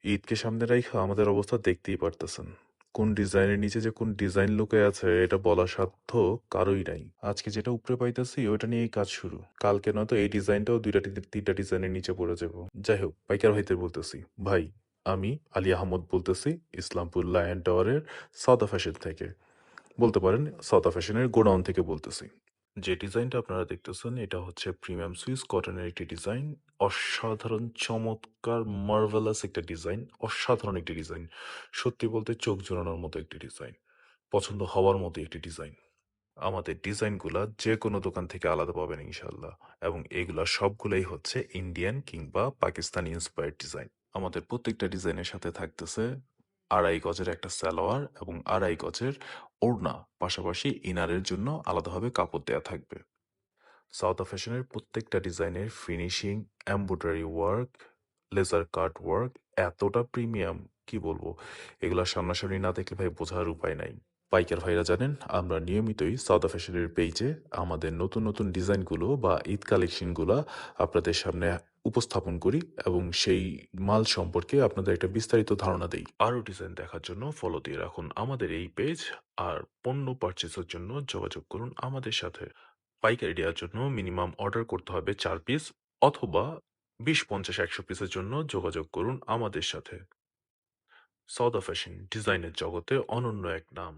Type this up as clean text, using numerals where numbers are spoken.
ঈদকে সামনে রাইখা আমাদের অবস্থা দেখতেই পারতেছেন। কোন ডিজাইনের নিচে যে কোন ডিজাইন লুকায়ে আছে এটা বলার সাধ্য কারোই নাই। আজকে যেটা উপরে পাইতেছি ওটা নিয়েই কাজ শুরু। কালকে নয়তো এই ডিজাইনটাও ২টা ৩টা ডিজাইনের নিচে পড়ে যাব। যাই হোক, পাইকার ভাইদের বলতেছি, ভাই আমি আলী আহমদ বলতেছি, ইসলামপুর লায়ন টাওয়ারের সাউথা ফ্যাশন থেকে। বলতে পারেন সাউথা ফ্যাশনের গোডাউন থেকে বলতেছি। যে ডিজাইনটা আপনারা দেখতেছেন এটা হচ্ছে প্রিমিয়াম সুইস কটনের একটি ডিজাইন। অসাধারণ চমৎকার মার্ভেলাস একটা ডিজাইন, অসাধারণ একটি ডিজাইন। সত্যি বলতে চোখ জোড়ানোর মতো একটি ডিজাইন, পছন্দ হওয়ার মতো একটি ডিজাইন। আমাদের ডিজাইনগুলা যে কোনো দোকান থেকে আলাদা পাবেন ইনশাল্লাহ, এবং এগুলা সবগুলাই হচ্ছে ইন্ডিয়ান কিংবা পাকিস্তানি ইন্সপায়ার্ড ডিজাইন। আমাদের প্রত্যেকটা ডিজাইনের সাথে থাকতেছে ২.৫ গজের একটা সালোয়ার এবং ২.৫ গজের ওড়না, পাশাপাশি ইনারের জন্য আলাদাভাবে কাপড় দেয়া থাকবে। সাউথা ফ্যাশনের প্রত্যেকটা ডিজাইনের finishing, embroidery work, laser cut work এতটা প্রিমিয়াম, কি বলবো, এগুলা সামনাসামনি না দেখলে ভাই বোঝার উপায় নাই। পাইকার ভাইরা জানেন আমরা নিয়মিতই সাউথা ফ্যাশনের পেজে আমাদের নতুন নতুন ডিজাইনগুলো বা ঈদ কালেকশনগুলো আপনাদের সামনে উপস্থাপন করি এবং সেই মাল সম্পর্কে আপনাদের একটা বিস্তারিত ধারণা দেই। আরও ডিজাইন দেখার জন্য ফলো দিয়ে রাখুন আমাদের এই পেজ, আর পণ্য পারচেসের জন্য যোগাযোগ করুন আমাদের সাথে। পাইকারি দেওয়ার জন্য মিনিমাম অর্ডার করতে হবে ৪ পিস, অথবা ২০, ৫০, ১০০ পিসের জন্য যোগাযোগ করুন আমাদের সাথে। সাউথা ফ্যাশন ডিজাইনের জগতে অনন্য এক নাম।